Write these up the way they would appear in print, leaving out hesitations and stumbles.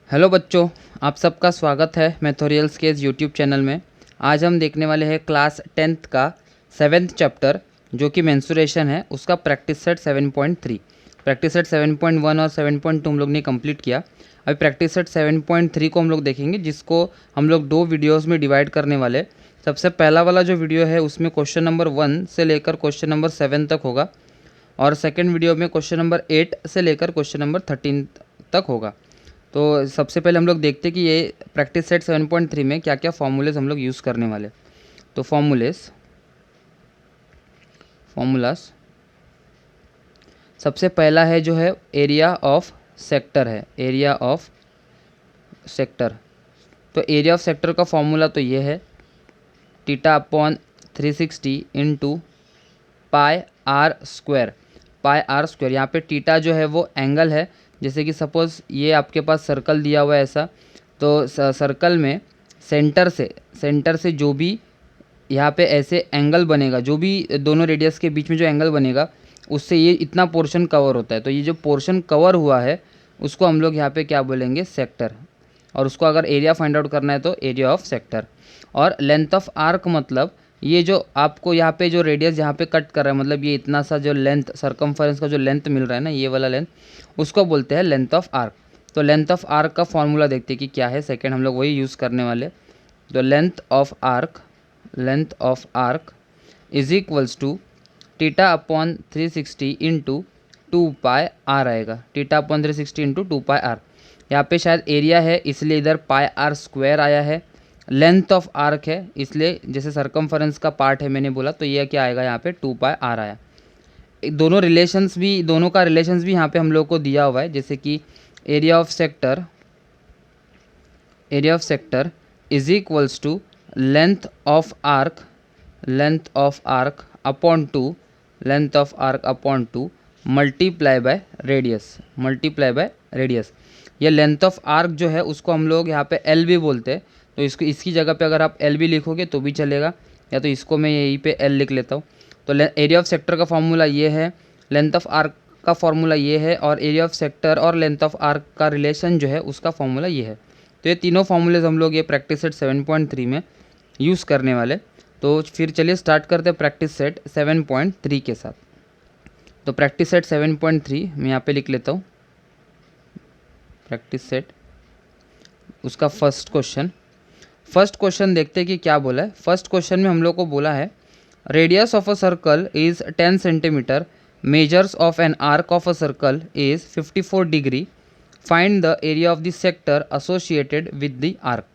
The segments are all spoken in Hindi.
हेलो बच्चों, आप सबका स्वागत है मैथोरियल्स के इस यूट्यूब चैनल में। आज हम देखने वाले हैं क्लास 10th का 7th चैप्टर जो कि मेंसुरेशन है, उसका प्रैक्टिस सेट 7.3। प्रैक्टिस सेट 7.1 और 7.2 हम लोग ने कंप्लीट किया। अभी प्रैक्टिस सेट 7.3 को हम लोग देखेंगे, जिसको हम लोग 2 वीडियोस में डिवाइड करने वाले। सबसे पहला वाला जो वीडियो है उसमें क्वेश्चन नंबर 1 से लेकर क्वेश्चन नंबर 7 तक होगा, और सेकेंड वीडियो में क्वेश्चन नंबर 8 से लेकर क्वेश्चन नंबर 13 तक होगा। तो सबसे पहले हम लोग देखते हैं कि ये प्रैक्टिस सेट 7.3 में क्या क्या फॉर्मूलेज हम लोग यूज़ करने वाले। तो फॉर्मूलास सबसे पहला है जो है एरिया ऑफ सेक्टर है, एरिया ऑफ सेक्टर। तो एरिया ऑफ सेक्टर का फॉर्मूला तो ये है theta upon 360 into pi r square. Pi r square, यहाँ पे थीटा जो है वो एंगल है। जैसे कि सपोज़ ये आपके पास सर्कल दिया हुआ है ऐसा, तो सर्कल में सेंटर से जो भी यहाँ पे ऐसे एंगल बनेगा, जो भी दोनों रेडियस के बीच में जो एंगल बनेगा, उससे ये इतना पोर्शन कवर होता है। तो ये जो पोर्शन कवर हुआ है उसको हम लोग यहाँ पे क्या बोलेंगे, सेक्टर। और उसको अगर एरिया फाइंड आउट करना है तो एरिया ऑफ सेक्टर। और लेंथ ऑफ आर्क मतलब ये जो आपको यहाँ पे जो रेडियस यहाँ पे कट कर रहा है, मतलब ये इतना सा जो लेंथ, सर्कमफरेंस का जो लेंथ मिल रहा है ना, ये वाला लेंथ, उसको बोलते हैं लेंथ ऑफ आर्क। तो लेंथ ऑफ आर्क का फॉर्मूला देखते हैं कि क्या है। सेकेंड हम लोग वही यूज़ करने वाले। तो length of arc is equals to theta upon 360 into 2 pi r आएगा। Theta upon 360 into 2 pi r. यहाँ पे शायद एरिया है इसलिए इधर पाई आर स्क्वायर आया है। लेंथ ऑफ आर्क है इसलिए जैसे सर्कमफरेंस का पार्ट है मैंने बोला, तो ये क्या आएगा यहाँ पे 2 पाई आर आया। दोनों का रिलेशंस भी यहाँ पे हम लोग को दिया हुआ है। जैसे कि area of sector is equals to length of arc upon 2 multiply by radius. ये लेंथ ऑफ आर्क जो है उसको हम लोग यहाँ पे एल भी बोलते हैं। तो इसकी जगह पे अगर आप एल भी लिखोगे तो भी चलेगा, या तो इसको मैं यहीं पे एल लिख लेता हूँ। तो एरिया ऑफ सेक्टर का फॉर्मूला ये है, लेंथ ऑफ आर्क का फॉर्मूला ये है, और एरिया ऑफ सेक्टर और लेंथ ऑफ आर्क का रिलेशन जो है उसका फॉर्मूला ये है। तो ये तीनों फॉर्मूलेज हम लोग ये प्रैक्टिस सेट 7.3 में यूज़ करने वाले। तो फिर चलिए स्टार्ट करते हैं प्रैक्टिस सेट 7.3 के साथ। तो प्रैक्टिस सेट 7.3 मैं यहाँ पे लिख लेता हूँ। प्रैक्टिस सेट उसका फर्स्ट क्वेश्चन देखते हैं कि क्या बोला है। फर्स्ट क्वेश्चन में हम लोग को बोला है radius of a circle is 10 centimetre, measures of an arc of a circle is 54 degree, find the area of the sector associated with the arc.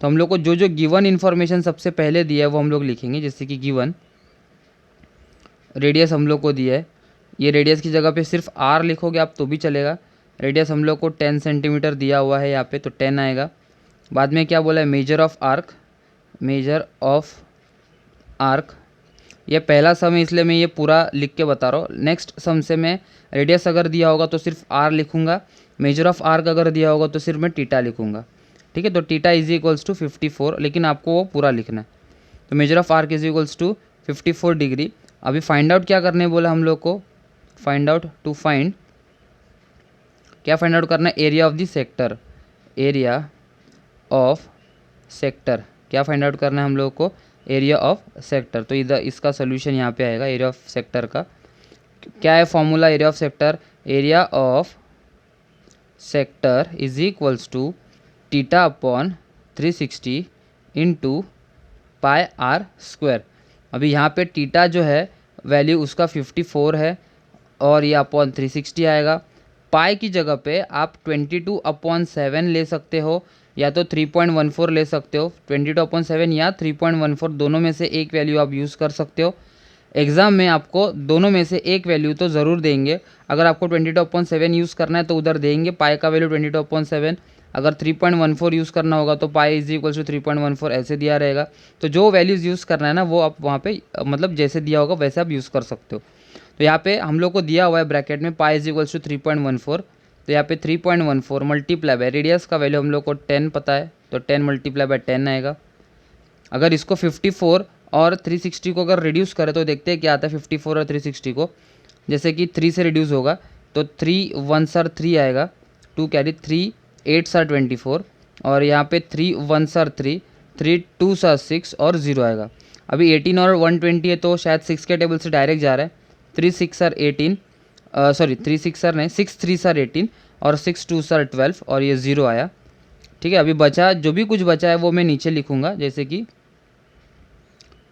तो हम लोग को जो जो गिवन इन्फॉर्मेशन सबसे पहले दिया है वो हम लोग लिखेंगे। जैसे कि गिवन रेडियस हम लोग को दिया है, ये रेडियस की जगह पे सिर्फ आर लिखोगे आप तो भी चलेगा। रेडियस हम लोग को 10 सेंटीमीटर दिया हुआ है यहाँ पे, तो 10 आएगा। बाद में क्या बोला है, मेजर ऑफ आर्क। ये पहला सम है इसलिए मैं ये पूरा लिख के बता रहा हूँ। नेक्स्ट सम से मैं रेडियस अगर दिया होगा तो सिर्फ आर लिखूंगा, मेजर ऑफ आर्क अगर दिया होगा तो सिर्फ मैं टीटा लिखूंगा। ठीक है, तो टीटा इज इक्वल्स टू 54, लेकिन आपको वो पूरा लिखना है। तो measure of arc is equals to 54 degree. अभी फाइंड आउट क्या करने बोला हम लोग को, फाइंड आउट करना है, एरिया ऑफ द सेक्टर। क्या फाइंड आउट करना है हम लोग को, एरिया ऑफ सेक्टर। तो इधर इसका सोल्यूशन यहाँ पे आएगा। एरिया ऑफ सेक्टर का क्या है formula, area of sector is equals to theta upon 360 into pi r square. अभी यहाँ पे टीटा जो है वैल्यू उसका 54 है, और ये अपॉन 360 आएगा। पाई की जगह पे आप 22/7 ले सकते हो, या तो 3.14 ले सकते हो। 22/7 या 3.14 दोनों में से एक वैल्यू आप यूज़ कर सकते हो। एग्ज़ाम में आपको दोनों में से एक वैल्यू तो ज़रूर देंगे। अगर आपको 22/7 यूज़ करना है तो उधर देंगे पाई का वैल्यू 22/7। अगर 3.14 यूज़ करना होगा तो पाई इज इक्वल्स टू 3.14 ऐसे दिया रहेगा। तो जो वैल्यूज़ यूज़ करना है ना वो आप वहाँ पे मतलब जैसे दिया होगा वैसे आप यूज़ कर सकते हो। तो यहाँ पे हम लोग को दिया हुआ है ब्रैकेट में पाई इज इक्वल्स टू 3.14। तो यहाँ पे 3.14 मल्टीप्लाई बाय रेडियस का वैल्यू हम लोग को 10 पता है, तो 10 मल्टीप्लाई बाय 10 आएगा। अगर इसको 54 और 360 को अगर रिड्यूस करें तो देखते हैं क्या आता है 54 और 360 को। जैसे कि 3 से रिड्यूस होगा तो 3 1 सर 3 आएगा, 2 कैरी 3 8 सर 24 और यहाँ पे 3 1 सर 3, 3 2 सर 6 और 0 आएगा। अभी 18 और 120 है तो शायद 6 के टेबल से डायरेक्ट जा रहा है। 3 6 सर 18, सॉरी 3 6 सर नहीं, 6 3 सर 18 और 6 2 सर 12 और ये 0 आया। ठीक है, अभी बचा जो भी कुछ बचा है वो मैं नीचे लिखूँगा, जैसे कि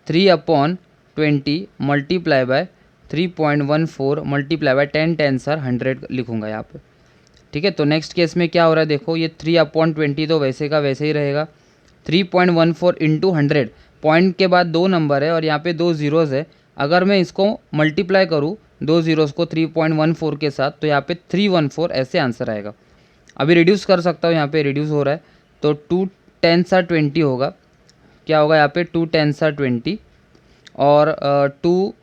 3/20 multiply by 3.14 multiply by 10 10 sir 100 लिखूँगा यहाँ पे। ठीक है, तो नेक्स्ट केस में क्या हो रहा है देखो, ये 3/20 तो वैसे का वैसे ही रहेगा। 3.14 इंटू 100, पॉइंट के बाद 2 नंबर है और यहाँ पे 2 ज़ीरोज़ है। अगर मैं इसको मल्टीप्लाई करूँ 2 ज़ीरोज़ को 3.14 के साथ तो यहाँ पे 314 ऐसे आंसर आएगा। अभी रिड्यूस कर सकता हूँ, यहाँ पे रिड्यूस हो रहा है तो 2 10 सर 20 होगा। क्या होगा यहाँ पे 2 10 सर 20 और 2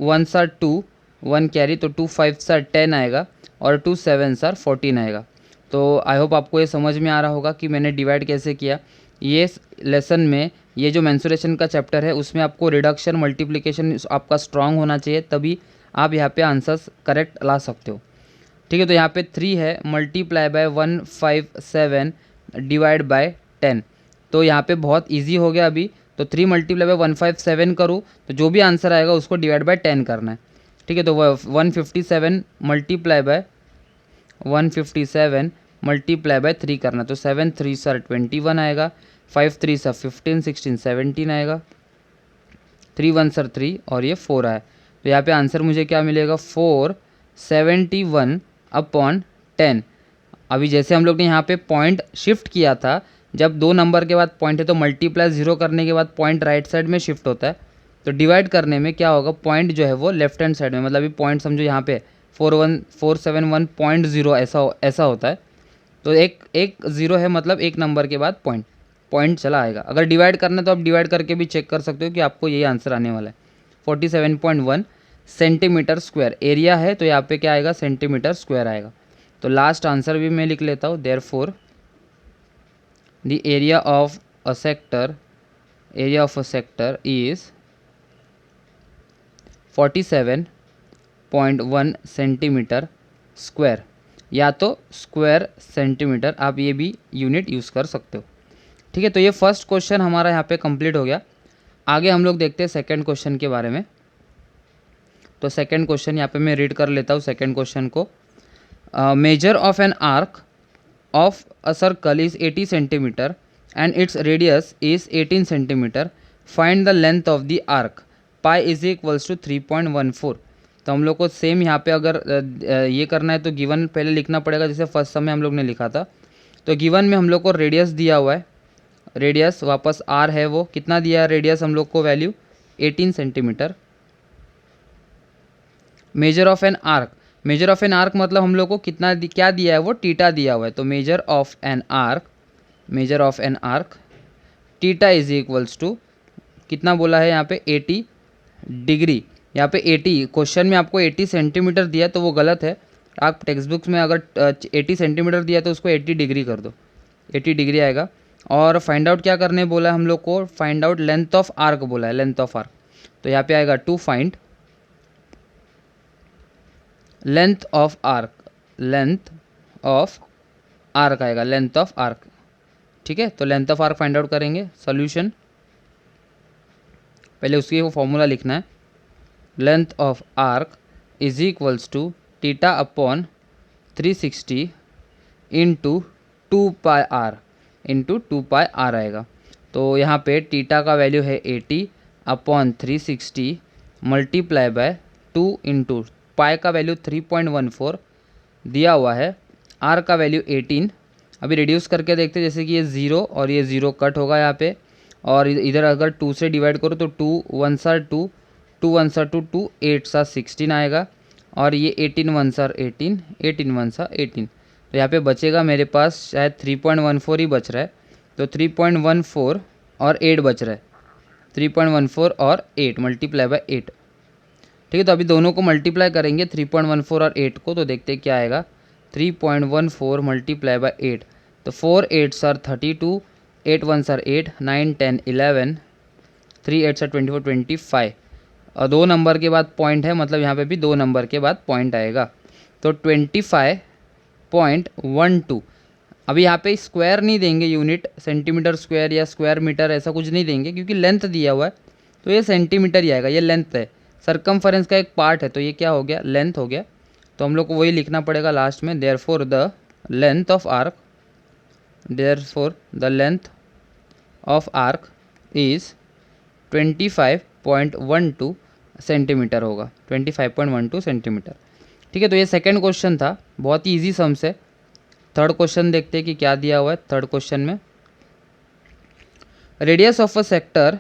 1 सर 2 1 कैरी तो 2 5 सर 10 आएगा और 2 7 सर 14 आएगा। तो आई होप आपको ये समझ में आ रहा होगा कि मैंने डिवाइड कैसे किया। ये लेसन में ये जो मेंसुरेशन का चैप्टर है उसमें आपको रिडक्शन मल्टीप्लिकेशन आपका स्ट्रांग होना चाहिए, तभी आप यहाँ पे आंसर्स करेक्ट ला सकते हो। ठीक है, तो यहाँ पे 3 है मल्टीप्लाई बाय 157 डिवाइड बाय 10, तो यहाँ पे बहुत इजी हो गया अभी। तो 3 मल्टीप्लाई बाय 157 करूँ तो जो भी आंसर आएगा उसको डिवाइड बाय 10 करना है। ठीक है, तो 157 मल्टीप्लाई बाय 157 मल्टीप्लाई बाय 3 करना, तो 7 3 सर 21 आएगा, 5 3 सर 15 16 17 आएगा, 3 1 सर 3 और ये 4 आया। तो यहाँ पे आंसर मुझे क्या मिलेगा 471/10। अभी जैसे हम लोग ने यहाँ पे पॉइंट शिफ्ट किया था, जब 2 नंबर के बाद पॉइंट है तो मल्टीप्लाई 0 करने के बाद पॉइंट राइट साइड में शिफ्ट होता है, तो डिवाइड करने में क्या होगा पॉइंट जो है वो लेफ्ट हैंड साइड में, मतलब अभी पॉइंट समझो यहाँ पे 471.0 ऐसा होता है। तो एक ज़ीरो है मतलब एक नंबर के बाद पॉइंट चला आएगा। अगर डिवाइड करना तो आप डिवाइड करके भी चेक कर सकते हो कि आपको यही आंसर आने वाला है। 47.1 सेंटीमीटर स्क्वायर एरिया है, तो यहाँ पे क्या आएगा सेंटीमीटर स्क्वायर आएगा। तो लास्ट आंसर भी मैं लिख लेता हूँ, therefore the area of a sector is 47.1 centimetre square, या तो स्क्वायर सेंटीमीटर, आप ये भी यूनिट यूज़ कर सकते हो। ठीक है, तो ये फर्स्ट क्वेश्चन हमारा यहाँ पे कंप्लीट हो गया। आगे हम लोग देखते हैं सेकंड क्वेश्चन के बारे में। तो सेकंड क्वेश्चन यहाँ पे मैं रीड कर लेता हूँ सेकंड क्वेश्चन को। Major of an arc of a circle is 80 centimeter and its radius is 18 centimeter. Find the length of the arc. Pi is equals to 3.14. तो हम लोग को सेम यहाँ पे अगर ये करना है तो गिवन पहले लिखना पड़ेगा, जैसे फर्स्ट समय हम लोग ने लिखा था। तो गिवन में हम लोग को रेडियस दिया हुआ है, रेडियस वापस आर है, वो कितना दिया है रेडियस हम लोग को value 18 centimetre. Major of an arc, major of an arc मतलब हम लोग को कितना क्या दिया है, वो टीटा दिया हुआ है। तो measure of an arc theta is equals to कितना बोला है यहाँ पे 80 डिग्री। यहाँ पे 80 क्वेश्चन में आपको 80 सेंटीमीटर दिया है तो वो गलत है। आप टेक्स्ट बुक्स में अगर 80 सेंटीमीटर दिया तो उसको 80 डिग्री कर दो, 80 डिग्री आएगा। और फाइंड आउट क्या करने बोला है हम लोग को, find out length of arc बोला है, लेंथ ऑफ आर्क। तो यहाँ पे आएगा to find length of arc आएगा, लेंथ ऑफ आर्क। ठीक है, तो length of arc find out करेंगे। सॉल्यूशन पहले उसकी वो फॉर्मूला लिखना है, length of arc is equals to theta upon 360 into 2 pi r आएगा। तो यहाँ पे टीटा का वैल्यू है 80 upon 360 multiply by 2 into pi का वैल्यू 3.14 दिया हुआ है, आर का वैल्यू 18। अभी रिड्यूस करके देखते हैं, जैसे कि ये 0 और ये 0 कट होगा यहाँ पे, और इधर अगर 2 से डिवाइड करो तो 2 1 सर 2, 2 1 सर 2, 2 8 सर 16 आएगा, और ये 18 1 सर 18, 18 1 सर 18। तो यहाँ पे बचेगा मेरे पास शायद 3.14 ही बच रहा है, तो 3.14 और 8 बच रहा है, 3.14 और 8 मल्टीप्लाई बाय 8। ठीक है, तो अभी दोनों को मल्टीप्लाई करेंगे 3.14 और 8 को, तो देखते हैं क्या आएगा। 3.14 मल्टीप्लाई बाय 8, तो 4 8 सर 32, 8 1 सर 8, 9 10 11, 3 8 सर 24 25, और 2 नंबर के बाद पॉइंट है, मतलब यहाँ पे भी 2 नंबर के बाद पॉइंट आएगा। तो 25.12 अभी यहाँ पे स्क्वायर नहीं देंगे, यूनिट सेंटीमीटर स्क्वायर या स्क्वायर मीटर ऐसा कुछ नहीं देंगे, क्योंकि लेंथ दिया हुआ है तो ये सेंटीमीटर ही आएगा, ये लेंथ है, सरकमफरेंस का एक पार्ट है, तो ये क्या हो गया, लेंथ हो गया। तो हम लोग को वही लिखना पड़ेगा लास्ट में, therefore the length of arc, therefore the length of arc is 25.12 centimetre होगा, 25.12 सेंटीमीटर। ठीक है, तो ये सेकंड क्वेश्चन था, बहुत ही ईजी सम्स है। थर्ड क्वेश्चन देखते हैं कि क्या दिया हुआ है थर्ड क्वेश्चन में। Radius of a sector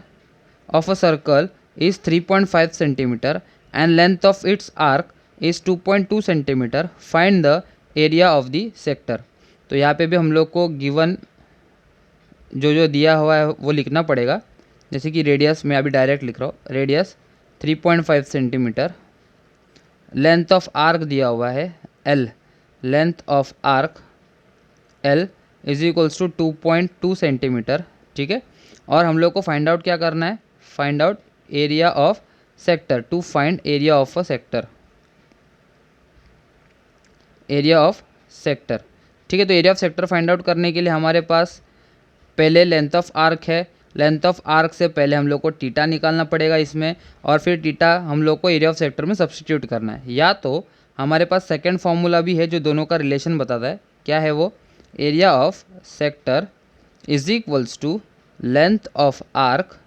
of a circle is 3.5 centimetre and length of its arc is 2.2 centimetre, find the area of the sector. तो यहाँ पे भी हम लोग को गिवन जो जो दिया हुआ है वो लिखना पड़ेगा। जैसे कि रेडियस मैं अभी डायरेक्ट लिख रहा हूँ, radius 3.5 centimetre, length of arc दिया हुआ है L, length of arc L is equals to 2.2 centimetre. ठीक है, और हम लोग को फाइंड आउट क्या करना है, find out area of sector, to find area of a sector, area of sector. ठीक है, तो area of sector find out करने के लिए हमारे पास पहले लेंथ ऑफ आर्क है, लेंथ ऑफ आर्क से पहले हम लोग को टीटा निकालना पड़ेगा इसमें, और फिर टीटा हम लोग को एरिया ऑफ सेक्टर में सब्सटीट्यूट करना है। या तो हमारे पास सेकंड फॉर्मूला भी है जो दोनों का रिलेशन बताता है, क्या है वो, area of sector is equals to length of arc,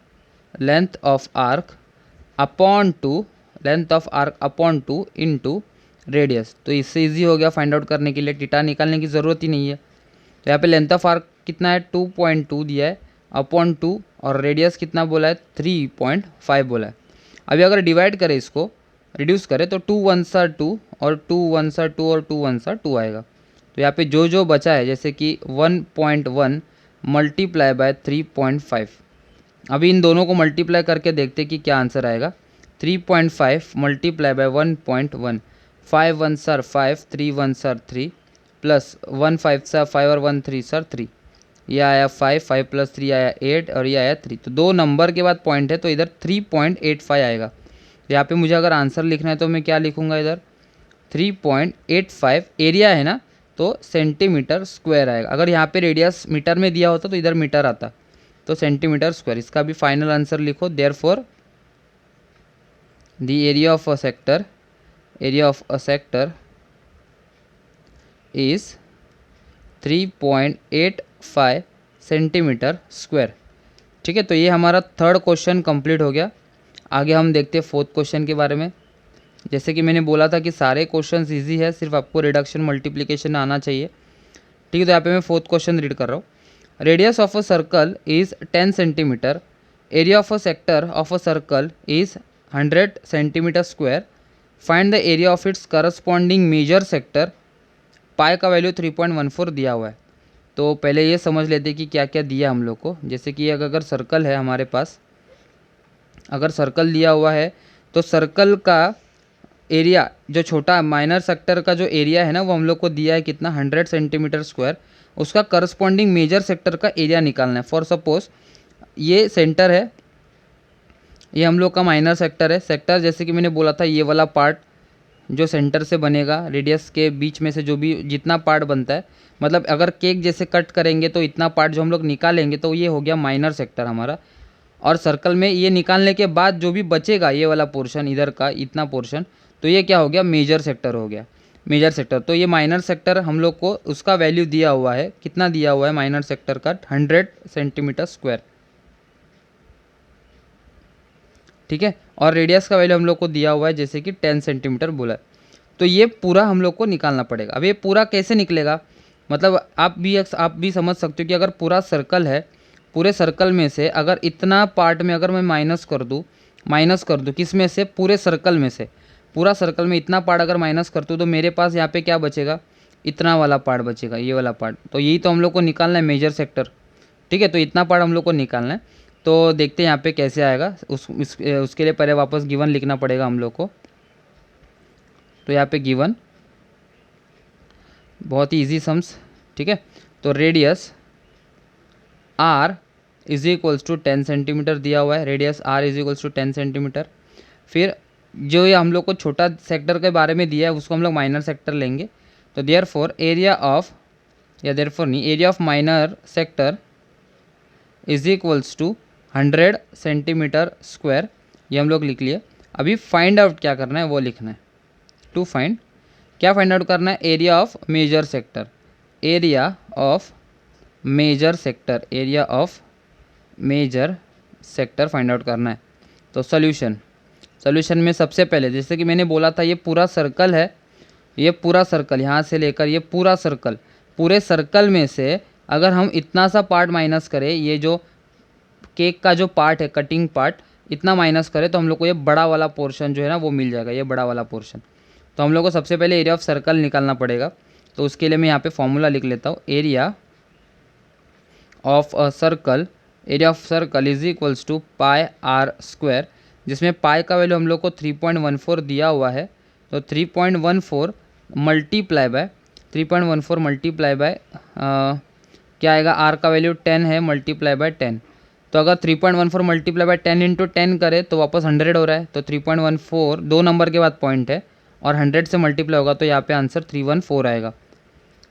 length of arc upon two, length of arc upon two into radius. तो इससे इजी हो गया फाइंड आउट करने के लिए, टीटा निकालने की ज़रूरत ही नहीं है। तो यहाँ पे लेंथ ऑफ आर्क कितना है, 2.2 दिया है अपॉन 2, और रेडियस कितना बोला है, 3.5 बोला है। अभी अगर डिवाइड करें, इसको रिड्यूस करें, तो 2 1 सा 2 और 2 1 सा 2 और 2 1 सा 2 आएगा। तो यहाँ पे जो जो बचा है, जैसे कि 1.1 मल्टीप्लाई बाय 3.5, अभी इन दोनों को मल्टीप्लाई करके देखते हैं कि क्या आंसर आएगा। 3.5 multiply by 1.1, 5 1 sir 5, 3 1 sir 3, plus 1 5 sir 5 और 1 3 सर 3, ये आया 5, 5 प्लस 3 आया 8 और ये आया 3। तो दो नंबर के बाद पॉइंट है, तो इधर 3.85 आएगा। यहाँ पे मुझे अगर आंसर लिखना है तो मैं क्या लिखूँगा, इधर 3.85 एरिया है ना, तो सेंटीमीटर स्क्वायर आएगा। अगर यहाँ पे रेडियस मीटर में दिया होता तो इधर मीटर आता, तो सेंटीमीटर स्क्वायर। इसका भी फाइनल आंसर लिखो, therefore the area of a sector, area of a sector is 3.85 centimetre square. ठीक है, तो ये हमारा थर्ड क्वेश्चन कंप्लीट हो गया। आगे हम देखते हैं फोर्थ क्वेश्चन के बारे में। जैसे कि मैंने बोला था कि सारे क्वेश्चंस इजी है, सिर्फ आपको रिडक्शन मल्टीप्लिकेशन आना चाहिए। ठीक है, तो यहाँ पे मैं फोर्थ क्वेश्चन रीड कर रहा हूँ। Radius of a circle is 10 centimetre, area of a sector of a circle is 100 centimetre square, find the area of its corresponding major sector, pi का वैल्यू 3.14 दिया हुआ है। तो पहले ये समझ लेते हैं कि क्या क्या दिया हम लोग को। जैसे कि अगर सर्कल है हमारे पास, अगर सर्कल दिया हुआ है तो सर्कल का एरिया, जो छोटा माइनर सेक्टर का जो एरिया है ना, वो हम लोग को दिया है कितना, 100 सेंटीमीटर स्क्वायर। उसका करस्पॉन्डिंग मेजर सेक्टर का एरिया निकालना है। फॉर सपोज ये सेंटर है, ये हम लोग का माइनर सेक्टर है। सेक्टर जैसे कि मैंने बोला था, ये वाला पार्ट जो सेंटर से बनेगा, रेडियस के बीच में से जो भी जितना पार्ट बनता है, मतलब अगर केक जैसे कट करेंगे तो इतना पार्ट जो हम लोग निकालेंगे, तो ये हो गया माइनर सेक्टर हमारा। और सर्कल में ये निकालने के बाद जो भी बचेगा, ये वाला पोर्शन इधर का इतना पोर्शन, तो ये क्या हो गया, मेजर सेक्टर हो गया, मेजर सेक्टर। तो ये माइनर सेक्टर हम लोग को उसका वैल्यू दिया हुआ है, कितना दिया हुआ है माइनर सेक्टर का, 100 सेंटीमीटर स्क्वायर। ठीक है, और रेडियस का वैल्यू हम लोग को दिया हुआ है जैसे कि 10 सेंटीमीटर बोला है। तो ये पूरा हम लोग को निकालना पड़ेगा। अब ये पूरा कैसे निकलेगा, मतलब आप भी समझ सकते हो कि अगर पूरा सर्कल है, पूरे सर्कल में से अगर इतना पार्ट में अगर मैं माइनस कर दूँ किस में से, पूरे सर्कल में से, पूरा सर्कल में इतना पार्ट अगर माइनस कर दूँ, तो मेरे पास यहाँ पे क्या बचेगा, इतना वाला पार्ट बचेगा, ये वाला पार्ट। तो यही तो हम लोग को निकालना है, मेजर सेक्टर। ठीक है, तो इतना पार्ट हम लोग को निकालना है। तो देखते हैं यहाँ पे कैसे आएगा, उसके लिए पहले वापस गिवन लिखना पड़ेगा हम लोग को। तो यहाँ पे गिवन बहुत ही ईजी सम्स। ठीक है, तो radius r is equals to 10 centimetre दिया हुआ है, radius r is equals to 10 centimetre. फिर जो ये हम लोग को छोटा सेक्टर के बारे में दिया है, उसको हम लोग माइनर सेक्टर लेंगे। तो देयरफॉर एरिया ऑफ या देयरफॉर नहीं, area of minor sector is equals to 100 centimetre square, ये हम लोग लिख लिए। अभी फाइंड आउट क्या करना है वो लिखना है। टू फाइंड, क्या फाइंड आउट करना है, area of major sector, area of major sector, area of major sector find out करना है। तो सॉल्यूशन में सबसे पहले जैसे कि मैंने बोला था ये पूरा सर्कल है, ये पूरा सर्कल यहाँ से लेकर ये पूरा सर्कल, पूरे सर्कल में से अगर हम इतना सा पार्ट माइनस करें, ये जो केक का जो पार्ट है कटिंग पार्ट, इतना माइनस करें तो हम लोग को ये बड़ा वाला पोर्शन जो है ना वो मिल जाएगा, ये बड़ा वाला पोर्शन। तो हम लोग को सबसे पहले एरिया ऑफ सर्कल निकालना पड़ेगा। तो उसके लिए मैं यहाँ पे फॉर्मूला लिख लेता हूँ, area of a circle, area of circle is equals to pi r square, जिसमें पाई का वैल्यू हम लोग को 3.14 दिया हुआ है। तो 3.14 मल्टीप्लाई बाय 3.14 मल्टीप्लाई बाय क्या आएगा, आर का वैल्यू 10 है, मल्टीप्लाई बाय 10। तो अगर 3.14 मल्टीप्लाई बाय 10 इंटू 10 करें तो वापस 100 हो रहा है। तो 3.14 दो नंबर के बाद पॉइंट है और 100 से मल्टीप्लाई होगा तो यहाँ पे आंसर 314 आएगा,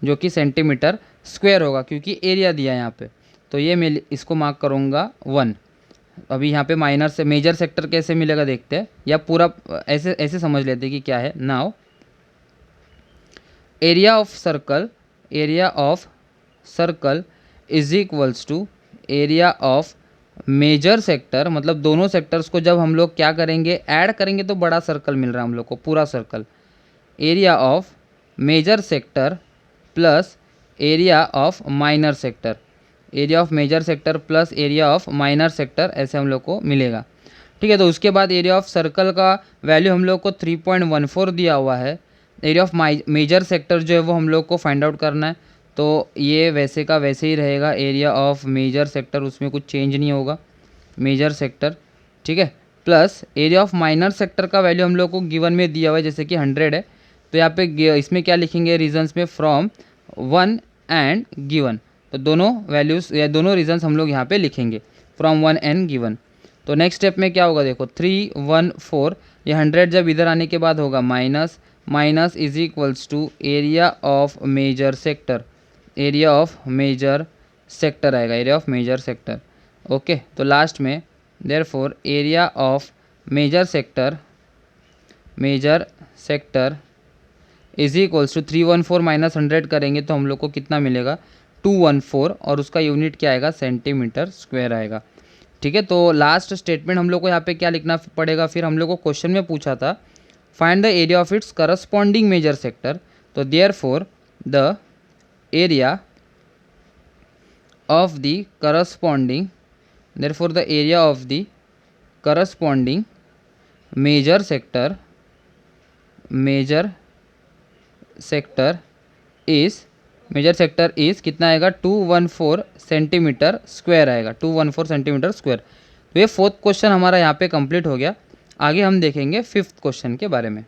जो कि सेंटीमीटर स्क्वायर होगा, क्योंकि एरिया दिया है यहाँ पे। तो ये मैं इसको मार्क करूँगा 1। अभी यहाँ पे माइनर से मेजर सेक्टर कैसे मिलेगा देखते हैं, या पूरा ऐसे ऐसे समझ लेते हैं कि क्या है। Now area of circle, area of circle is equals to area of major sector, मतलब दोनों सेक्टर्स को जब हम लोग क्या करेंगे, ऐड करेंगे तो बड़ा सर्कल मिल रहा है हम लोग को, पूरा circle. Area of major sector plus area of minor sector, area of major sector plus area of minor sector, ऐसे हम लोग को मिलेगा। ठीक है, तो उसके बाद एरिया ऑफ सर्कल का वैल्यू हम लोग को 3.14 दिया हुआ है। एरिया ऑफ मेजर सेक्टर जो है वो हम लोग को फाइंड आउट करना है। तो ये वैसे का वैसे ही रहेगा, एरिया ऑफ मेजर सेक्टर, उसमें कुछ चेंज नहीं होगा, मेजर सेक्टर। ठीक है, plus area of minor sector का वैल्यू हम लोग को गिवन में दिया हुआ है, जैसे कि 100 है। तो यहाँ पे इसमें क्या लिखेंगे, रीजन्स में फ्रॉम 1 एंड गिवन। तो दोनों वैल्यूज़ या दोनों रीजन्स हम लोग यहाँ पे लिखेंगे, फ्रॉम 1 एंड गिवन। तो नेक्स्ट स्टेप में क्या होगा, देखो 314, ये 100 जब इधर आने के बाद होगा minus, minus is equals to area of major sector, area of major sector आएगा, area of major sector. Okay, तो लास्ट में therefore area of major sector, major sector is equals to 314 minus 100 करेंगे तो हम लोग को कितना मिलेगा, 214, और उसका यूनिट क्या आएगा, सेंटीमीटर स्क्वायर आएगा। ठीक है, तो लास्ट स्टेटमेंट हम लोग को यहाँ पे क्या लिखना पड़ेगा, फिर हम लोग को क्वेश्चन में पूछा था find the area of its corresponding major sector. तो therefore the area of the corresponding, therefore the area of the corresponding major sector, major sector is कितना आएगा, 214 सेंटीमीटर स्क्वायर आएगा, 214 सेंटीमीटर स्क्वायर। तो ये 4th क्वेश्चन हमारा यहाँ पे कंप्लीट हो गया। आगे हम देखेंगे 5th क्वेश्चन के बारे में।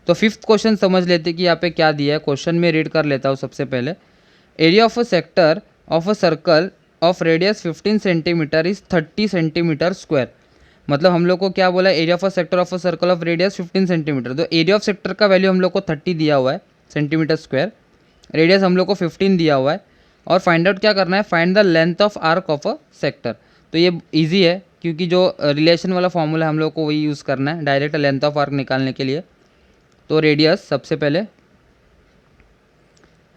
तो 5th क्वेश्चन समझ लेते कि यहाँ पे क्या दिया है। क्वेश्चन में रीड कर लेता हूँ सबसे पहले। Area of a sector of a circle of radius 15 centimetre is 30 centimetre square. मतलब हम लोग को क्या बोला, area of a sector of a circle of radius 15 centimetre. तो एरिया ऑफ सेक्टर का वैल्यू हम लोग को 30 दिया हुआ है सेंटीमीटर स्क्वायर, रेडियस हम लोग को 15 दिया हुआ है, और फाइंड आउट क्या करना है, find the length of arc of a sector. तो ये इजी है, क्योंकि जो रिलेशन वाला फॉर्मूला हम लोग को वही यूज़ करना है डायरेक्ट लेंथ ऑफ आर्क निकालने के लिए। तो रेडियस, सबसे पहले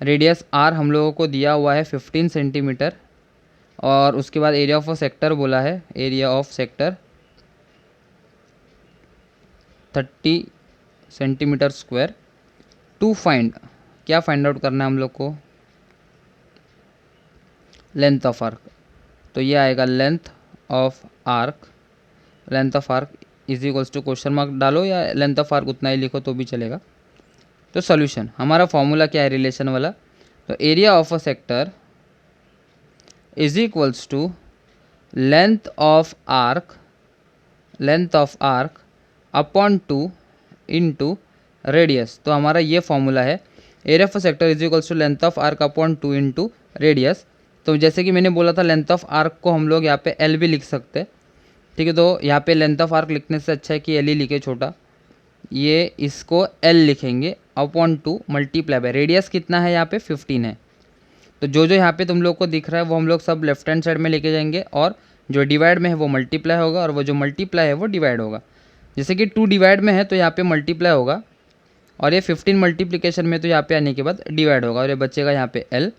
रेडियस आर हम लोगों को दिया हुआ है 15 सेंटीमीटर, और उसके बाद एरिया ऑफ अ सेक्टर बोला है, area of sector 30 centimetre square. To find, क्या फाइंड आउट करना है हम लोग को, लेंथ ऑफ आर्क। तो ये आएगा length of arc, length of arc is equals to question mark डालो या लेंथ ऑफ आर्क उतना ही लिखो तो भी चलेगा। तो सॉल्यूशन, हमारा फॉर्मूला क्या है रिलेशन वाला, तो area of a sector is equals to length of arc, length of arc upon 2 into radius. तो हमारा ये फॉर्मूला है, area of a sector is equals to length of arc upon 2 into radius. तो जैसे कि मैंने बोला था लेंथ ऑफ आर्क को हम लोग यहाँ पे एल भी लिख सकते हैं। ठीक है, तो यहाँ पे लेंथ ऑफ आर्क लिखने से अच्छा है कि एल ही लिखे छोटा, ये इसको एल लिखेंगे अपॉन 2 मल्टीप्लाई बाय रेडियस कितना है यहाँ पे 15 है। तो जो जो यहाँ पे तुम लोग को दिख रहा है वो हम लोग सब लेफ्ट हैंड साइड में लेके जाएंगे और जो डिवाइड में है वो मल्टीप्लाई होगा और वो जो मल्टीप्लाई है वो डिवाइड होगा। जैसे कि 2 डिवाइड में है तो यहाँ पे मल्टीप्लाई होगा और ये 15 मल्टीप्लिकेशन में तो यहाँ पे आने के बाद डिवाइड होगा और ये बचेगा यहाँ पे L।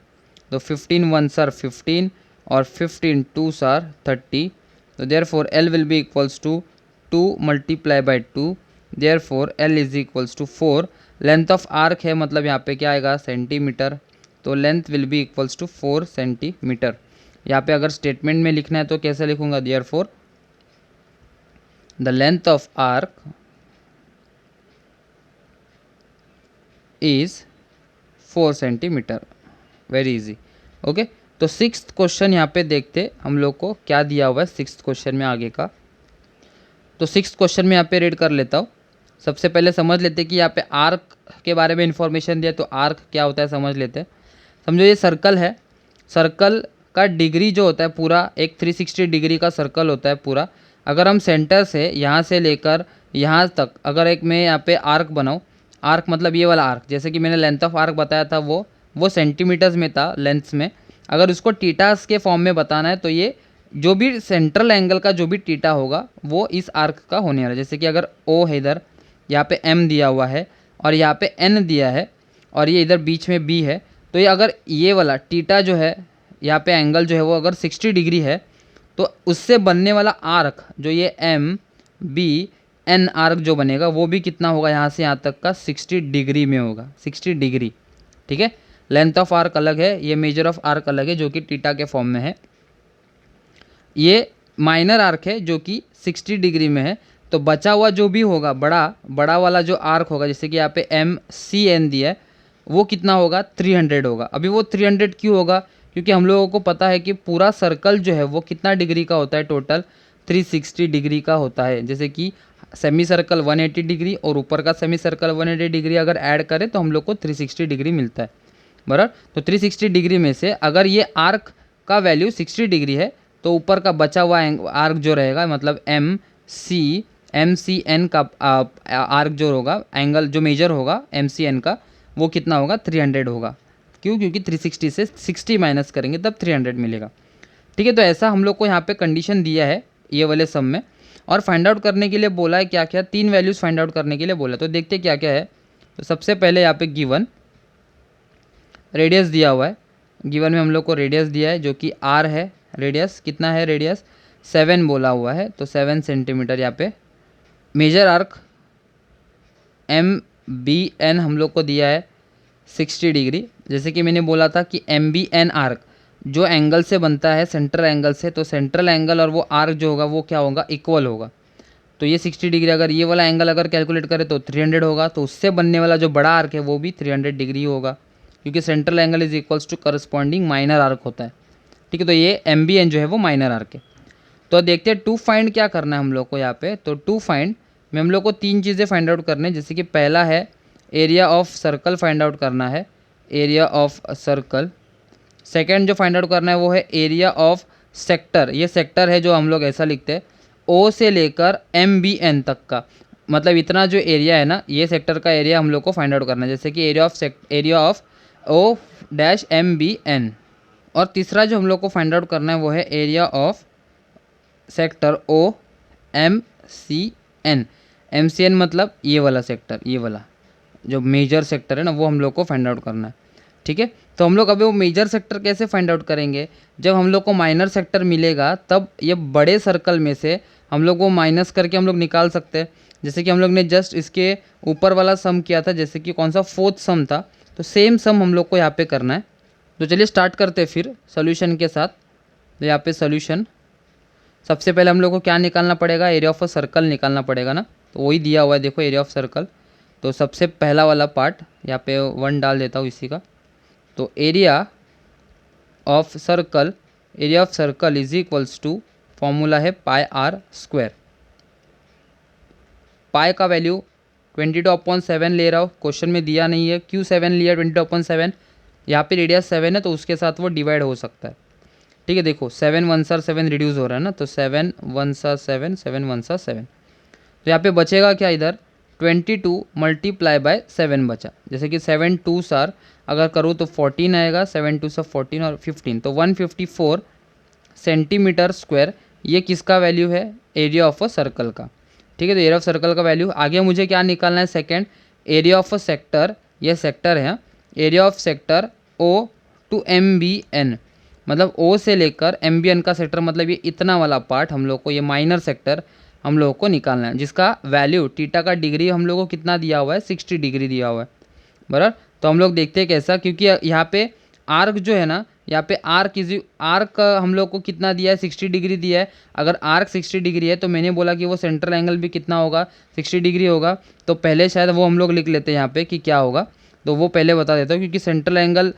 तो 15 1s are 15 और 15 2s are 30। तो therefore L will be equals to 2 multiply by 2, therefore L is equals to 4। Length of arc है मतलब यहाँ पे क्या आएगा सेंटीमीटर, तो length will be equals to 4 centimetre. यहाँ पे अगर स्टेटमेंट में लिखना है तो कैसे लिखूंगा, therefore the length of arc is 4 centimetre. Very easy. Okay, तो 6th क्वेश्चन यहाँ पे देखते हम लोग को क्या दिया हुआ है 6th क्वेश्चन में आगे का। तो 6th क्वेश्चन में यहाँ पे रीड कर लेता हूँ। सबसे पहले समझ लेते कि यहाँ पे आर्क के बारे में इंफॉर्मेशन दिया, तो आर्क क्या होता है समझ लेते हैं। समझो ये सर्कल है, सर्कल का डिग्री जो होता है पूरा एक 360 डिग्री का सर्कल होता है पूरा। अगर हम सेंटर से यहाँ से लेकर यहाँ तक अगर एक मैं यहाँ पे आर्क बनाऊँ, आर्क मतलब ये वाला आर्क, जैसे कि मैंने लेंथ ऑफ आर्क बताया था वो सेंटीमीटर्स में था लेंथ्स में। अगर उसको टीटास के फॉर्म में बताना है तो ये जो भी सेंट्रल एंगल का जो भी टीटा होगा वो इस आर्क का होने वाला है। जैसे कि अगर O है इधर, यहाँ पे M दिया हुआ है और यहाँ पे N दिया है और ये इधर बीच में B है, तो ये अगर ये वाला टीटा जो है यहाँ पे एंगल जो है वो अगर 60 डिग्री है तो उससे बनने वाला आर्क जो ये MBN आर्क जो बनेगा वो भी कितना होगा, यहाँ से यहाँ तक का 60 डिग्री में होगा, 60 डिग्री। ठीक है, लेंथ ऑफ आर्क अलग है, ये मेजर ऑफ आर्क अलग है जो कि टीटा के फॉर्म में है। ये माइनर आर्क है जो कि 60 डिग्री में है। तो बचा हुआ जो भी होगा बड़ा वाला जो आर्क होगा, जैसे कि यहाँ पे MCN दिया है, वो कितना होगा 300 होगा। अभी वो 300 क्यों होगा, क्योंकि हम लोगों को पता है कि पूरा सर्कल जो है वो कितना डिग्री का होता है, टोटल 360 डिग्री का होता है। जैसे कि सेमी सर्कल 180 डिग्री और ऊपर का सेमी सर्कल 180 डिग्री अगर ऐड करें तो हम लोग को 360 डिग्री मिलता है, बराबर। तो 360 डिग्री में से अगर ये आर्क का वैल्यू 60 डिग्री है तो ऊपर का बचा हुआ आर्क जो रहेगा मतलब MCN का आर्क जो होगा, एंगल जो मेजर होगा MCN का, वो कितना होगा 300 होगा। क्यों, क्योंकि 360 से 60 माइनस करेंगे तब 300 मिलेगा। ठीक है, तो ऐसा हम लोग को यहाँ पे कंडीशन दिया है ये वाले सम में। और फाइंड आउट करने के लिए बोला है क्या क्या, 3 वैल्यूज़ फाइंड आउट करने के लिए बोला। तो देखते क्या क्या है। तो सबसे पहले यहाँ पे गिवन रेडियस दिया हुआ है, गिवन में हम लोग को रेडियस दिया है जो कि R है। रेडियस कितना है, रेडियस 7 बोला हुआ है, तो 7 सेंटीमीटर। यहाँ पे मेजर आर्क MBN हम लोग को दिया है 60 डिग्री। जैसे कि मैंने बोला था कि MBN आर्क जो एंगल से बनता है सेंट्रल एंगल से, तो सेंट्रल एंगल और वो आर्क जो होगा वो क्या होगा, इक्वल होगा। तो ये 60 डिग्री, अगर ये वाला एंगल अगर कैलकुलेट करें तो 300 होगा, तो उससे बनने वाला जो बड़ा आर्क है वो भी 300 डिग्री होगा, क्योंकि central angle is equals to corresponding minor arc होता है। ठीक है, तो ये MBN जो है वो माइनर आर्क है। तो देखते हैं टू फाइंड क्या करना है हम लोग को यहाँ पे। तो टू फाइंड में हम लोग को 3 चीज़ें फाइंड आउट करने हैं। जैसे कि पहला है area of circle find out करना है, एरिया ऑफ सर्कल। सेकेंड जो फाइंड आउट करना है वो है एरिया ऑफ सेक्टर। ये सेक्टर है जो हम लोग ऐसा लिखते हैं O से लेकर MBN तक का, मतलब इतना जो एरिया है ना, ये सेक्टर का एरिया हम लोग को फाइंड आउट करना है। जैसे कि एरिया ऑफ O-MBN। और तीसरा जो हम लोग को फाइंड आउट करना है वो है area of sector OMCN। MCN मतलब ये वाला सेक्टर, ये वाला जो मेजर सेक्टर है ना, वो हम लोग को फाइंड आउट करना है। ठीक है, तो हम लोग अभी वो मेजर सेक्टर कैसे फाइंड आउट करेंगे, जब हम लोग को माइनर सेक्टर मिलेगा तब ये बड़े सर्कल में से हम लोग वो माइनस करके हम लोग निकाल सकते हैं। जैसे कि हम लोग ने जस्ट इसके ऊपर वाला सम किया था, जैसे कि कौन सा 4th सम था, तो सेम सम हम लोग को यहाँ पे करना है। तो चलिए स्टार्ट करते हैं फिर सोल्यूशन के साथ। तो यहाँ पे सोल्यूशन, सबसे पहले हम लोग को क्या निकालना पड़ेगा, एरिया ऑफ अ सर्कल निकालना पड़ेगा ना, तो वही दिया हुआ है देखो, एरिया ऑफ सर्कल। तो सबसे पहला वाला पार्ट यहाँ पे 1 डाल देता हूँ इसी का। तो area of circle is equals to, formula है पाई R स्क्वायर। पाई का वैल्यू 22/7 ले रहा हूँ, क्वेश्चन में दिया नहीं है क्यों 7 लिया 22/7। यहाँ पे रेडियस 7 है तो उसके साथ वो डिवाइड हो सकता है। ठीक है, देखो 7 1s are 7 रिड्यूस हो रहा है ना, तो 7 1s are 7, 7 1s are 7। तो यहाँ पे बचेगा क्या, इधर 22 मल्टीप्लाई बाय 7 बचा। जैसे कि 7 2 सार अगर करूँ तो 14 आएगा, 7 2 सा 14 और 15, तो 154 सेंटीमीटर स्क्वायर ये किसका वैल्यू है, एरिया ऑफ अ सर्कल का। ठीक है, तो एरिया ऑफ सर्कल का वैल्यू। आगे मुझे क्या निकालना है, second area of a sector, ये सेक्टर है, area of sector O to M B N, मतलब ओ से लेकर एम बी एन का सेक्टर, मतलब ये इतना वाला पार्ट हम लोग को, ये माइनर सेक्टर हम लोगों को निकालना है, जिसका वैल्यू टीटा का डिग्री हम लोगों को कितना दिया हुआ है, 60 डिग्री दिया हुआ है, बराबर। तो हम लोग देखते हैं कैसा, क्योंकि यहाँ पे आर्क जो है ना, यहाँ पे आर्क हम लोग को कितना दिया है, 60 डिग्री दिया है। अगर आर्क 60 डिग्री है तो मैंने बोला कि वो सेंट्रल एंगल भी कितना होगा, 60 डिग्री होगा। तो पहले शायद वो हम लोग लिख लेते हैं यहाँ पे कि क्या होगा, तो वो पहले बता देता हूँ, क्योंकि सेंट्रल एंगल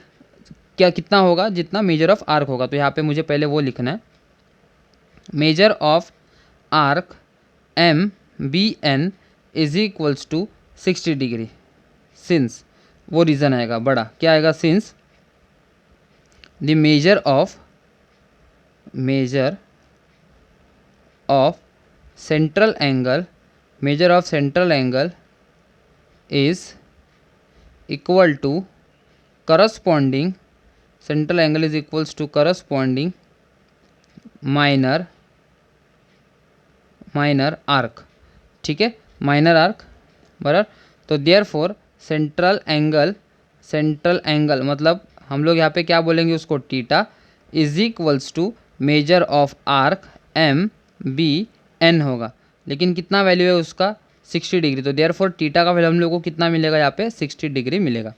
क्या कितना होगा, जितना मेजर ऑफ आर्क होगा। तो यहाँ पे मुझे पहले वो लिखना है, measure of arc M B N is equals to 60 degree, since वो रीज़न आएगा बड़ा, क्या आएगा, since the measure of central angle is equal to corresponding, central angle is equals to corresponding minor arc. ठीक है, माइनर आर्क, बराबर। तो देयरफॉर सेंट्रल एंगल मतलब हम लोग यहाँ पे क्या बोलेंगे उसको, theta is equals to measure of arc M B N होगा, लेकिन कितना वैल्यू है उसका, 60 डिग्री। तो देयरफॉर टीटा का वैल्यू हम लोग को कितना मिलेगा, यहाँ पे 60 डिग्री मिलेगा।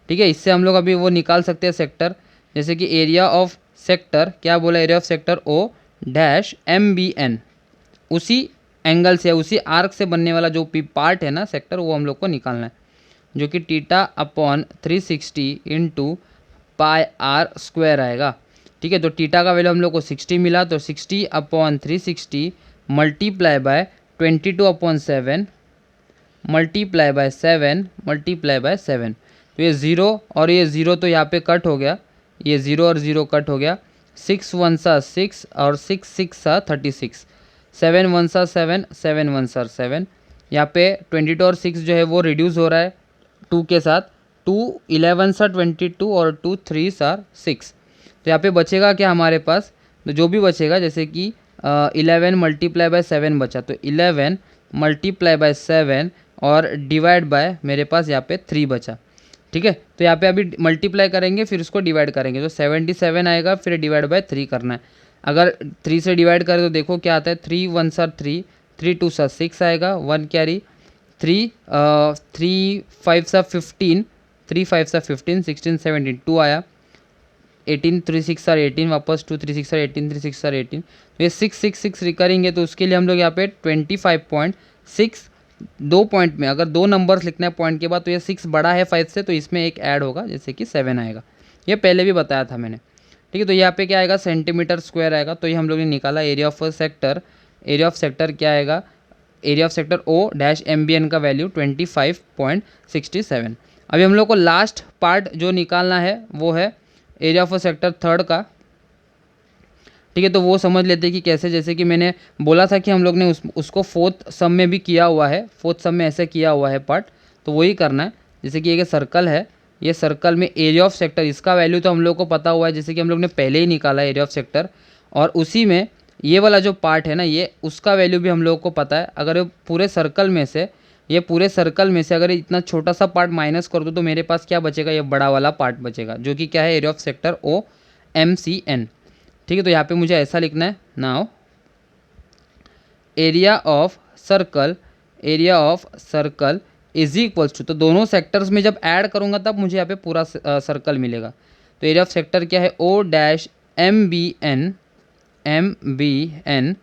ठीक है, इससे हम लोग अभी वो निकाल सकते हैं सेक्टर, जैसे कि एरिया ऑफ सेक्टर, क्या बोला, area of sector O dash M B N, उसी एंगल से, उसी आर्क से बनने वाला जो पार्ट है ना सेक्टर, वो हम लोग को निकालना है, जो कि theta upon 360 into pi r square आएगा। ठीक है, तो टीटा का वैल्यू हम लोग को 60 मिला, तो 60 upon 360 multiply bye 22 upon 7 multiply by 7 multiply by 7। तो ये 0 और ये 0 तो यहाँ पे कट हो गया, ये 0 और 0 कट हो गया, 6 1 सा 6 और 6 6 सा 36, 7 1 सा 7 7 1 सा 7। यहाँ पे 22 और 6 जो है वो रिड्यूस हो रहा है 2 के साथ, 2 11 सा 22 और 2 3 सा 6। तो यहाँ पे बचेगा क्या हमारे पास, तो जो भी बचेगा, जैसे कि 11 मल्टीप्लाई बाय 7 बचा, तो 11 मल्टीप्लाई बाय 7 और डिवाइड बाय मेरे पास यहाँ पे 3 बचा। ठीक है, तो यहाँ पे अभी मल्टीप्लाई करेंगे फिर उसको डिवाइड करेंगे, तो 77 आएगा, फिर डिवाइड बाय 3 करना है। अगर 3 से डिवाइड करें तो देखो क्या आता है, 3 1 सा 3, 3 2 सा 6 आएगा, 1 कैरी, 3 3 5 सा 15, 3 5 सा 15, 16 17 2 आया, 18 3 6 आर 18, वापस 2 3 6 आर 18, 3 6 आर 18। तो ये 6 6 6 रिकरिंग है, तो उसके लिए हम लोग यहाँ पे 25.6, 2 पॉइंट में अगर 2 नंबर्स लिखना है पॉइंट के बाद, तो ये 6 बड़ा है 5 से, तो इसमें एक ऐड होगा, जैसे कि 7 आएगा। ये पहले भी बताया था मैंने। ठीक है, तो यहाँ पे क्या आएगा, सेंटीमीटर स्क्वायर आएगा। तो ये हम लोग ने निकाला area of sector, area of sector क्या आएगा, area of sector O dash M B N का वैल्यू 25.67। अभी हम लोग को लास्ट पार्ट जो निकालना है वो है एरिया ऑफ सेक्टर थर्ड का। ठीक है, तो वो समझ लेते हैं कि कैसे, जैसे कि मैंने बोला था कि हम लोग ने उसको फोर्थ सम में भी किया हुआ है, फोर्थ सम में ऐसे किया हुआ है पार्ट, तो वही करना है। जैसे कि एक सर्कल है, ये सर्कल में एरिया ऑफ सेक्टर, इसका वैल्यू तो हम लोग को पता हुआ है, जैसे कि हम लोग ने पहले ही निकाला एरिया ऑफ सेक्टर, और उसी में ये वाला जो पार्ट है ना, ये उसका वैल्यू भी हम लोग को पता है। अगर ये पूरे सर्कल में से अगर इतना छोटा सा पार्ट माइनस कर दो तो मेरे पास क्या बचेगा, ये बड़ा वाला पार्ट बचेगा, जो कि क्या है, area of sector O M C N. ठीक है, तो यहाँ पे मुझे ऐसा लिखना है, now area of circle is equals to, तो दोनों सेक्टर्स में जब ऐड करूँगा तब मुझे यहाँ पे पूरा सर्कल मिलेगा। तो एरिया ऑफ सेक्टर क्या है, O dash M B N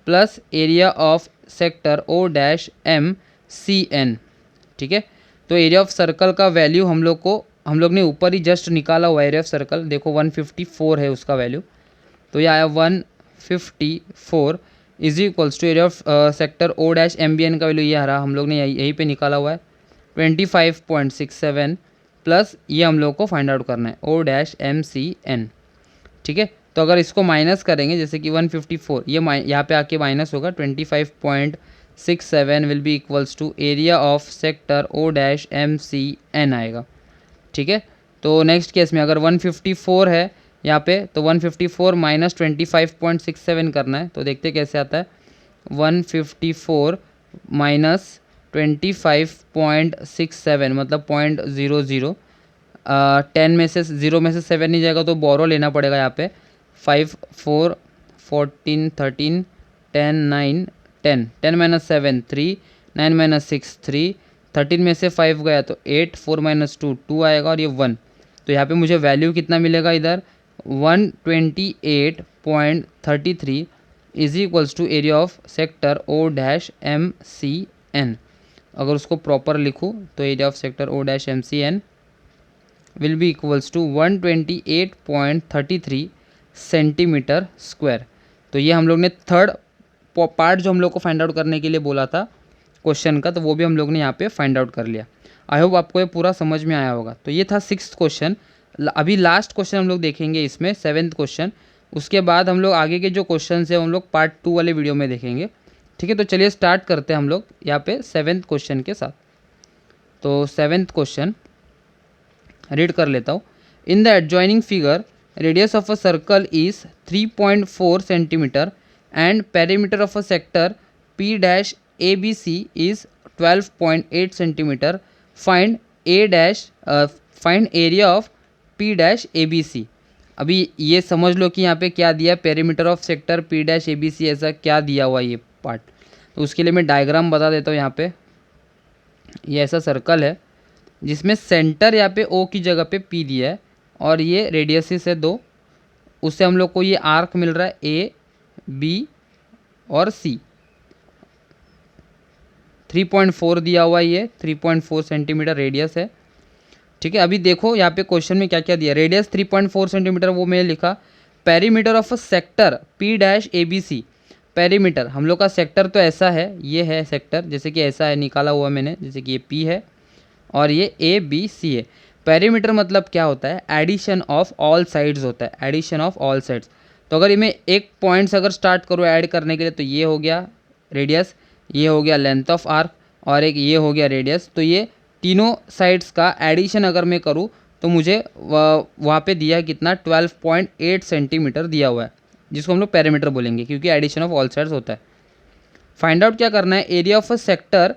plus area of sector O dash M C N. ठीक है, तो एरिया ऑफ सर्कल का वैल्यू हम लोग ने ऊपर ही जस्ट निकाला हुआ, एरिया ऑफ सर्कल देखो 154 है उसका वैल्यू, तो ये आया 154 is equals to area of sector O dash M B N का वैल्यू ये आ रहा, हम लोग ने यहीं पे निकाला हुआ है 25.67 प्लस ये हम लोग को फाइंड आउट करना है O dash M C N. ठीक है, तो अगर इसको माइनस करेंगे, जैसे कि 154 ये यहाँ पे आके माइनस होगा, 6.67 will be equals to area of sector O dash M C N आएगा। ठीक है, तो नेक्स्ट केस में अगर 154 है यहाँ पे, तो 154 माइनस 25.67 करना है। तो देखते कैसे आता है। 154 माइनस 25.67 मतलब 0.00। 10 में से 0 में से 7 नहीं जाएगा तो बोरो लेना पड़ेगा यहाँ पे। 5 4 14 13 10 9 10 10 माइनस 7 3 9 माइनस 6 3 13 में से 5 गया तो 8 4 माइनस 2 2 आएगा और ये 1। तो यहाँ पे मुझे वैल्यू कितना मिलेगा इधर 128.33 is equals to area of sector O dash M C N. अगर उसको प्रॉपर लिखूँ तो area of sector O dash M C N will be equals to 128.33 centimetre square. तो ये हम लोग ने थर्ड पार्ट जो हम लोग को फाइंड आउट करने के लिए बोला था क्वेश्चन का, तो वो भी हम लोग ने यहाँ पे फाइंड आउट कर लिया। आई होप आपको ये पूरा समझ में आया होगा। तो ये था 6th क्वेश्चन। अभी लास्ट क्वेश्चन हम लोग देखेंगे इसमें 7th क्वेश्चन। उसके बाद हम लोग आगे के जो क्वेश्चन है हम लोग पार्ट 2 वाले वीडियो में देखेंगे। ठीक है, तो चलिए स्टार्ट करते हैं हम लोग यहाँ पे 7th क्वेश्चन के साथ। तो 7th क्वेश्चन रीड कर लेता हूँ। In the adjoining figure radius of a circle is 3.4 centimetre and perimeter of a sector P dash ABC is 12.8 centimetre. Find find area of P dash ABC। अभी ये समझ लो कि यहाँ पे क्या दिया, perimeter of sector P dash ABC ऐसा क्या दिया हुआ ये पार्ट। तो उसके लिए मैं डायग्राम बता देता हूँ। यहाँ पे ये ऐसा सर्कल है जिसमें सेंटर यहाँ पे O की जगह पे P दिया है और ये रेडियसिस है 2। उससे हम लोग को ये आर्क मिल रहा है A B और C। 3.4 दिया हुआ है, ये 3.4 सेंटीमीटर रेडियस है। ठीक है, अभी देखो यहाँ पे क्वेश्चन में क्या क्या दिया। रेडियस 3.4 सेंटीमीटर वो मैंने लिखा। Perimeter of a sector P dash ABC। Perimeter हम लोग का सेक्टर तो ऐसा है, ये है सेक्टर, जैसे कि ऐसा है निकाला हुआ मैंने, जैसे कि ये P है और ये ABC है। पेरीमीटर मतलब क्या होता है, एडिशन ऑफ ऑल साइड्स होता है, एडिशन ऑफ ऑल साइड्स। तो अगर मैं एक पॉइंट से अगर स्टार्ट करूँ ऐड करने के लिए, तो ये हो गया रेडियस, ये हो गया लेंथ ऑफ आर्क और एक ये हो गया रेडियस। तो ये तीनों साइड्स का एडिशन अगर मैं करूँ तो मुझे वहाँ पे दिया है कितना 12.8 सेंटीमीटर दिया हुआ है, जिसको हम लोग पेरीमीटर बोलेंगे क्योंकि एडिशन ऑफ ऑल साइड्स होता है। फाइंड आउट क्या करना है, area of a sector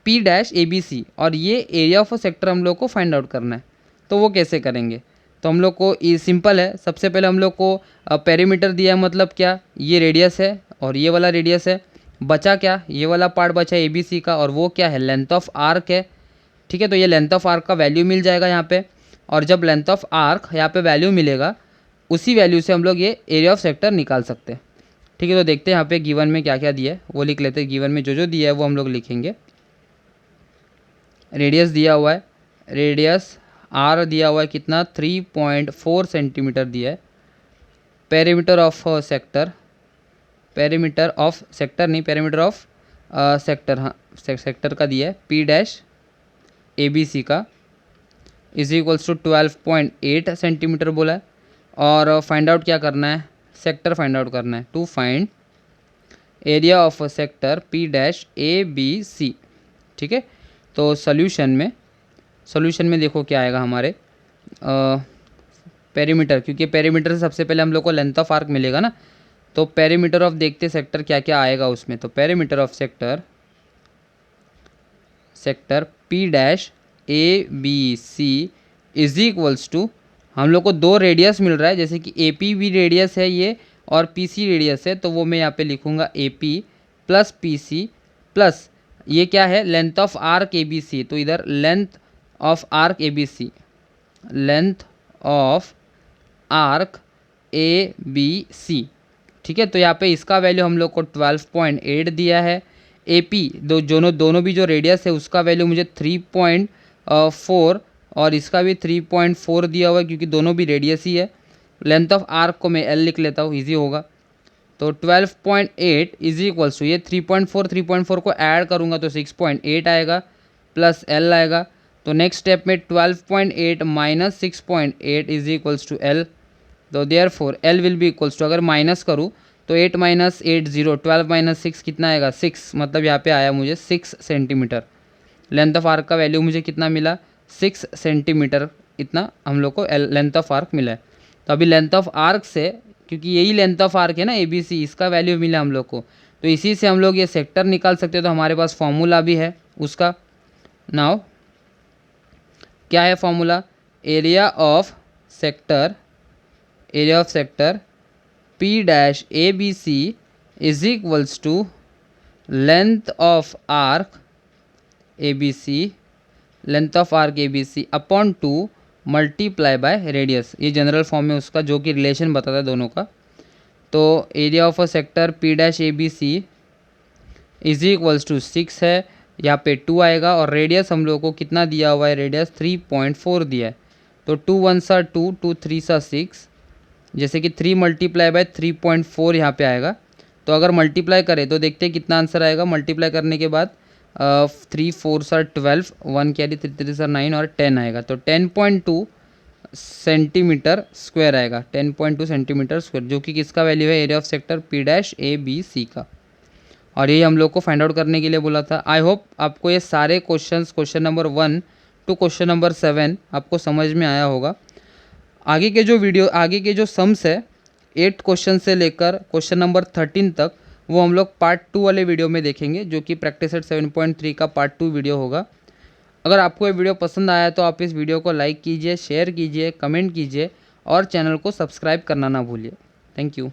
P dash ABC, और ये एरिया ऑफ अ सेक्टर हम लोग को फाइंड आउट करना है। तो वो कैसे करेंगे, तो हम लोग को ये सिंपल है। सबसे पहले हम लोग को पेरीमीटर दिया है, मतलब क्या, ये रेडियस है और ये वाला रेडियस है। बचा क्या, ये वाला पार्ट बचा ABC का, और वो क्या है, लेंथ ऑफ आर्क है। ठीक है, तो ये लेंथ ऑफ आर्क का वैल्यू मिल जाएगा यहाँ पे। और जब लेंथ ऑफ आर्क यहाँ पे वैल्यू मिलेगा, उसी वैल्यू से हम लोग ये एरिया ऑफ सेक्टर निकाल सकते हैं। ठीक है, तो देखते हैं यहाँ पे गिवन में क्या क्या दिया है वो लिख लेते हैं। गिवन में जो जो दिया है वो हम लोग लिखेंगे। रेडियस दिया हुआ है, रेडियस R दिया हुआ है कितना 3.4 सेंटीमीटर दिया है। Perimeter of sector, perimeter of sector नहीं, पेरीमीटर ऑफ सेक्टर, हाँ सेक्टर का दिया है P डैश ABC का इज इक्वल्स टू 12.8 सेंटीमीटर बोला है। और फाइंड आउट क्या करना है, सेक्टर फाइंड आउट करना है। To find area of sector P dash ABC। ठीक है, तो सॉल्यूशन में देखो क्या आएगा हमारे पेरीमीटर, क्योंकि पेरीमीटर से सबसे पहले हम लोग को लेंथ ऑफ आर्क मिलेगा ना। तो पेरीमीटर ऑफ देखते सेक्टर क्या क्या आएगा उसमें। तो perimeter of sector P dash ABC is equals to, हम लोग को दो रेडियस मिल रहा है, जैसे कि AP भी रेडियस है ये और PC रेडियस है। तो वो मैं यहाँ पे लिखूँगा AP प्लस PC प्लस ये क्या है, लेंथ ऑफ आर्क ABC। तो इधर length of arc ABC, length of arc ABC। ठीक है, तो यहाँ पे इसका वैल्यू हम लोग को 12.8 दिया है। AP दोनों भी जो रेडियस है उसका वैल्यू मुझे 3.4 और इसका भी 3.4 दिया हुआ है, क्योंकि दोनों भी रेडियस ही है। लेंथ ऑफ आर्क को मैं L लिख लेता हूँ, ईजी होगा। तो 12.8 इज इक्वल्स टू ये 3.4 को ऐड करूँगा तो 6.8 आएगा प्लस L आएगा। तो नेक्स्ट स्टेप में 12.8 minus 6.8 is equals to L। तो therefore L will be equals to, अगर माइनस करूँ तो 8 माइनस 8 0, 12 माइनस 6 कितना आएगा 6, मतलब यहाँ पे आया मुझे 6 सेंटीमीटर। लेंथ ऑफ आर्क का वैल्यू मुझे कितना मिला 6 सेंटीमीटर, इतना हम लोग को लेंथ ऑफ आर्क मिला है। तो अभी लेंथ ऑफ आर्क से, क्योंकि यही लेंथ ऑफ आर्क है ना ABC, इसका वैल्यू मिला हम लोग को, तो इसी से हम लोग ये सेक्टर निकाल सकते हैं। तो हमारे पास फॉर्मूला भी है उसका। नाउ क्या है formula, area of sector P dash ABC is equals to length of arc ABC upon 2 multiply by radius. ये जनरल फॉर्म में उसका, जो कि रिलेशन बताता है दोनों का। तो area of a sector P dash ABC is equals to 6 है, यहाँ पे 2 आएगा, और रेडियस हम लोगों को कितना दिया हुआ है, रेडियस 3.4 दिया है। तो 2 1 सा 2, 2 3 सा 6, जैसे कि 3 मल्टीप्लाई बाय 3.4 यहाँ पे आएगा। तो अगर मल्टीप्लाई करें तो देखते हैं कितना आंसर आएगा। मल्टीप्लाई करने के बाद 3 4 सा 12, 1 कैरी 3 3 सा 9 और 10 आएगा। तो 10.2 सेंटीमीटर स्क्वायर आएगा, 10.2 सेंटीमीटर स्क्वायर, जो कि किसका वैल्यू है, area of sector P dash ABC का। और ये हम लोग को फाइंड आउट करने के लिए बोला था। आई होप आपको ये सारे question number 1 to question number 7 आपको समझ में आया होगा। आगे के जो सम्स है 8 क्वेश्चन से लेकर क्वेश्चन नंबर 13 तक, वो हम लोग पार्ट 2 वाले वीडियो में देखेंगे, जो कि प्रैक्टिस सेट 7.3 का पार्ट 2 वीडियो होगा। अगर आपको ये वीडियो पसंद आया तो आप इस वीडियो को लाइक कीजिए, शेयर कीजिए, कमेंट कीजिए और चैनल को सब्सक्राइब करना ना भूलिए। Thank you.